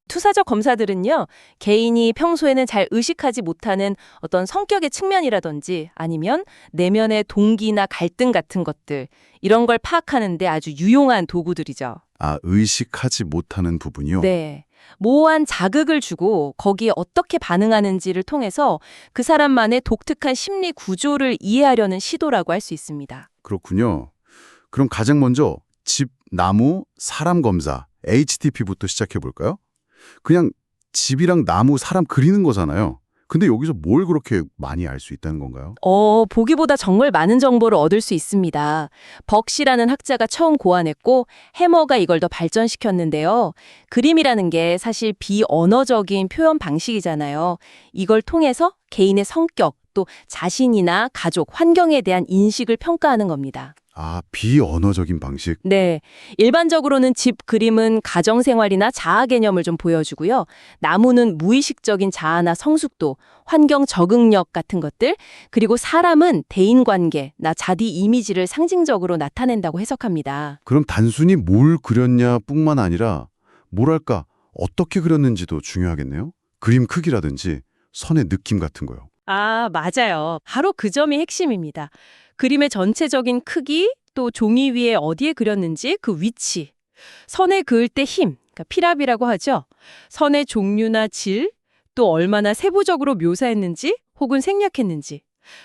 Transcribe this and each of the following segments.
투사적 검사들은요, 개인이 평소에는 잘 의식하지 못하는 어떤 성격의 측면이라든지 아니면 내면의 동기나 갈등 같은 것들, 이런 걸 파악하는 데 아주 유용한 도구들이죠. 아, 의식하지 못하는 부분이요? 네. 모호한 자극을 주고 거기에 어떻게 반응하는지를 통해서 그 사람만의 독특한 심리 구조를 이해하려는 시도라고 할 수 있습니다. 그렇군요. 그럼 가장 먼저 집, 나무, 사람 검사, HTP부터 시작해 볼까요? 그냥 집이랑 나무, 사람 그리는 거잖아요. 근데 여기서 뭘 그렇게 많이 알 수 있다는 건가요? 보기보다 정말 많은 정보를 얻을 수 있습니다. 벅시라는 학자가 처음 고안했고 해머가 이걸 더 발전시켰는데요. 그림이라는 게 사실 비언어적인 표현 방식이잖아요. 이걸 통해서 개인의 성격, 또 자신이나 가족, 환경에 대한 인식을 평가하는 겁니다. 아, 비언어적인 방식. 네. 일반적으로는 집 그림은 가정생활이나 자아 개념을 좀 보여주고요. 나무는 무의식적인 자아나 성숙도, 환경 적응력 같은 것들, 그리고 사람은 대인관계, 나 자기 이미지를 상징적으로 나타낸다고 해석합니다. 그럼 단순히 뭘 그렸냐뿐만 아니라 뭐랄까 어떻게 그렸는지도 중요하겠네요. 그림 크기라든지 선의 느낌 같은 거요. 아, 맞아요. 바로 그 점이 핵심입니다. 그림의 전체적인 크기, 또 종이 위에 어디에 그렸는지 그 위치, 선에 그을 때 힘, 그러니까 피랍이라고 하죠. 선의 종류나 질, 또 얼마나 세부적으로 묘사했는지 혹은 생략했는지,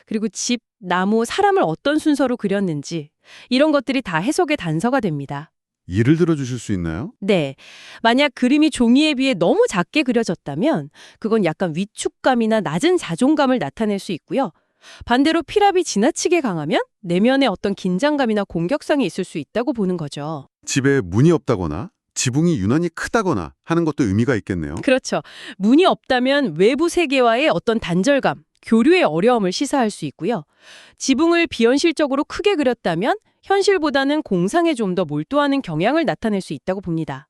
그리고 집, 나무, 사람을 어떤 순서로 그렸는지 이런 것들이 다 해석의 단서가 됩니다. 예를 들어 주실 수 있나요? 네. 만약 그림이 종이에 비해 너무 작게 그려졌다면 그건 약간 위축감이나 낮은 자존감을 나타낼 수 있고요. 반대로 피랍이 지나치게 강하면 내면에 어떤 긴장감이나 공격성이 있을 수 있다고 보는 거죠. 집에 문이 없다거나 지붕이 유난히 크다거나 하는 것도 의미가 있겠네요. 그렇죠. 문이 없다면 외부 세계와의 어떤 단절감, 교류의 어려움을 시사할 수 있고요. 지붕을 비현실적으로 크게 그렸다면 현실보다는 공상에 좀 더 몰두하는 경향을 나타낼 수 있다고 봅니다.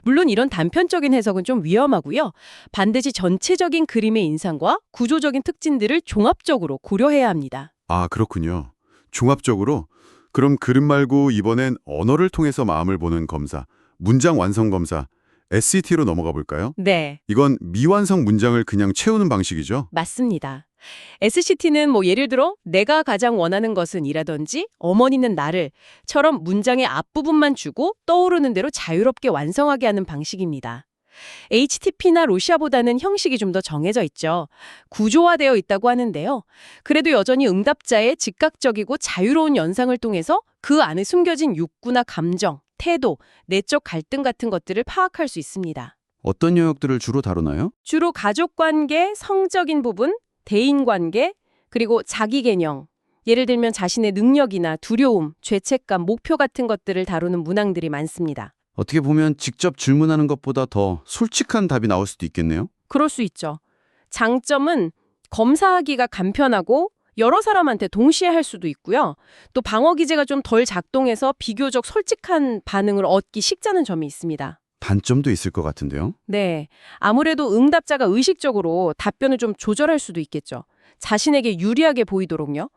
물론 이런 단편적인 해석은 좀 위험하고요. 반드시 전체적인 그림의 인상과 구조적인 특징들을 종합적으로 고려해야 합니다. 아, 그렇군요. 종합적으로 그럼 그림 말고 이번엔 언어를 통해서 마음을 보는 검사, 문장 완성 검사, SCT로 넘어가 볼까요? 네, 이건 미완성 문장을 그냥 채우는 방식이죠? 맞습니다. SCT는 예를 들어 내가 가장 원하는 것은 이라든지 어머니는 나를처럼 문장의 앞부분만 주고 떠오르는 대로 자유롭게 완성하게 하는 방식입니다. HTP나 로시아보다는 형식이 좀 더 정해져 있죠. 구조화되어 있다고 하는데요. 그래도 여전히 응답자의 즉각적이고 자유로운 연상을 통해서 그 안에 숨겨진 욕구나 감정, 태도, 내적 갈등 같은 것들을 파악할 수 있습니다. 어떤 영역들을 주로 다루나요? 주로 가족관계, 성적인 부분, 대인관계, 그리고 자기 개념, 예를 들면 자신의 능력이나 두려움, 죄책감, 목표 같은 것들을 다루는 문항들이 많습니다. 어떻게 보면 직접 질문하는 것보다 더 솔직한 답이 나올 수도 있겠네요. 그럴 수 있죠. 장점은 검사하기가 간편하고 여러 사람한테 동시에 할 수도 있고요. 또 방어 기제가 좀 덜 작동해서 비교적 솔직한 반응을 얻기 쉽다는 점이 있습니다. 단점도 있을 것 같은데요. 네. 아무래도 응답자가 의식적으로 답변을 좀 조절할 수도 있겠죠. 자신에게 유리하게 보이도록요.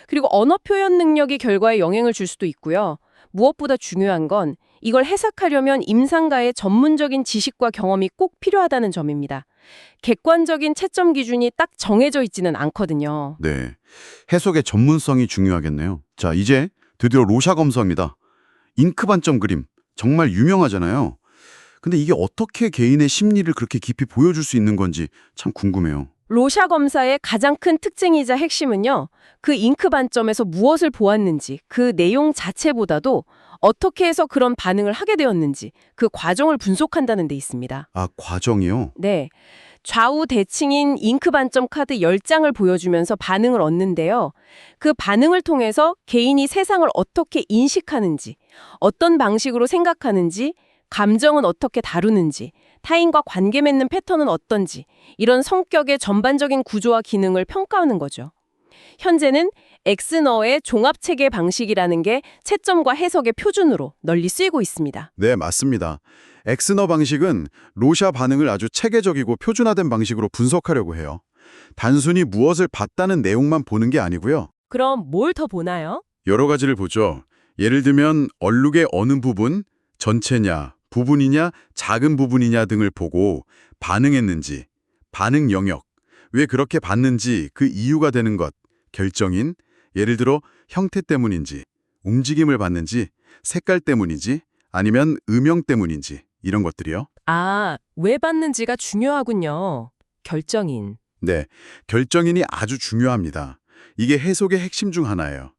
그리고 언어 표현 능력이 결과에 영향을 줄 수도 있고요. 무엇보다 중요한 건 이걸 해석하려면 임상가의 전문적인 지식과 경험이 꼭 필요하다는 점입니다. 객관적인 채점 기준이 딱 정해져 있지는 않거든요. 네. 해석의 전문성이 중요하겠네요. 자, 이제 드디어 로샤 검사입니다. 잉크 반점 그림. 정말 유명하잖아요. 근데 이게 어떻게 개인의 심리를 그렇게 깊이 보여줄 수 있는 건지 참 궁금해요. 로샤 검사의 가장 큰 특징이자 핵심은요. 그 잉크 반점에서 무엇을 보았는지 그 내용 자체보다도 어떻게 해서 그런 반응을 하게 되었는지 그 과정을 분석한다는 데 있습니다. 아, 과정이요? 네. 좌우 대칭인 잉크 반점 카드 10장을 보여주면서 반응을 얻는데요. 그 반응을 통해서 개인이 세상을 어떻게 인식하는지, 어떤 방식으로 생각하는지, 감정은 어떻게 다루는지, 타인과 관계 맺는 패턴은 어떤지 이런 성격의 전반적인 구조와 기능을 평가하는 거죠. 현재는 엑스너의 종합체계 방식이라는 게 채점과 해석의 표준으로 널리 쓰이고 있습니다. 네, 맞습니다. 엑스너 방식은 로샤 반응을 아주 체계적이고 표준화된 방식으로 분석하려고 해요. 단순히 무엇을 봤다는 내용만 보는 게 아니고요. 그럼 뭘 더 보나요? 여러 가지를 보죠. 예를 들면 얼룩의 어느 부분, 전체냐, 부분이냐 작은 부분이냐 등을 보고 반응했는지, 반응 영역, 왜 그렇게 봤는지 그 이유가 되는 것, 결정인, 예를 들어 형태 때문인지, 움직임을 봤는지, 색깔 때문인지, 아니면 음영 때문인지 이런 것들이요. 아, 왜 받는지가 중요하군요. 결정인. 네, 결정인이 아주 중요합니다. 이게 해석의 핵심 중 하나예요.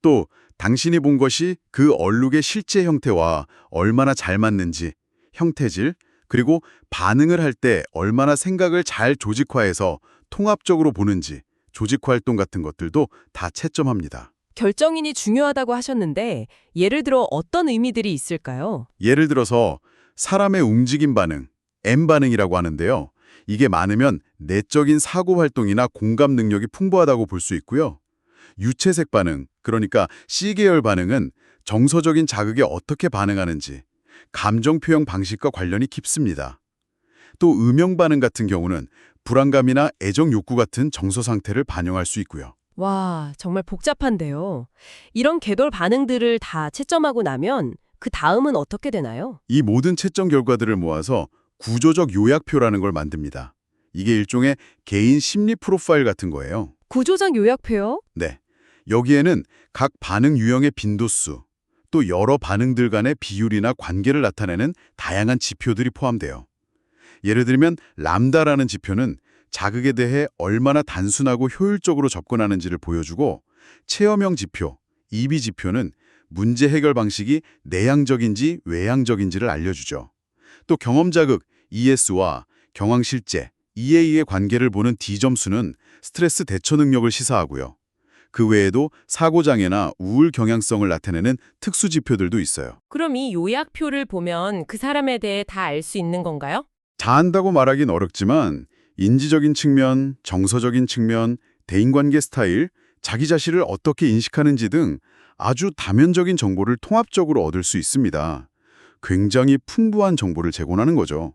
또 당신이 본 것이 그 얼룩의 실제 형태와 얼마나 잘 맞는지, 형태질, 그리고 반응을 할 때 얼마나 생각을 잘 조직화해서 통합적으로 보는지, 조직활동 같은 것들도 다 채점합니다. 결정인이 중요하다고 하셨는데 예를 들어 어떤 의미들이 있을까요? 예를 들어서 사람의 움직임 반응, M 반응이라고 하는데요. 이게 많으면 내적인 사고 활동이나 공감 능력이 풍부하다고 볼 수 있고요. 유채색 반응, 그러니까 C계열 반응은 정서적인 자극에 어떻게 반응하는지, 감정 표현 방식과 관련이 깊습니다. 또 음영 반응 같은 경우는 불안감이나 애정 욕구 같은 정서 상태를 반영할 수 있고요. 와, 정말 복잡한데요. 이런 궤돌 반응들을 다 채점하고 나면 그 다음은 어떻게 되나요? 이 모든 채점 결과들을 모아서 구조적 요약표라는 걸 만듭니다. 이게 일종의 개인 심리 프로파일 같은 거예요. 구조적 요약표요? 네. 여기에는 각 반응 유형의 빈도수, 또 여러 반응들 간의 비율이나 관계를 나타내는 다양한 지표들이 포함돼요. 예를 들면 람다라는 지표는 자극에 대해 얼마나 단순하고 효율적으로 접근하는지를 보여주고, 체험형 지표, EB 지표는 문제 해결 방식이 내향적인지 외향적인지를 알려주죠. 또 경험 자극, ES와 경황 실제, EA의 관계를 보는 D점수는 스트레스 대처 능력을 시사하고요. 그 외에도 사고장애나 우울 경향성을 나타내는 특수 지표들도 있어요. 그럼 이 요약표를 보면 그 사람에 대해 다 알 수 있는 건가요? 다 안다고 말하긴 어렵지만 인지적인 측면, 정서적인 측면, 대인관계 스타일, 자기 자신을 어떻게 인식하는지 등 아주 다면적인 정보를 통합적으로 얻을 수 있습니다. 굉장히 풍부한 정보를 제공하는 거죠.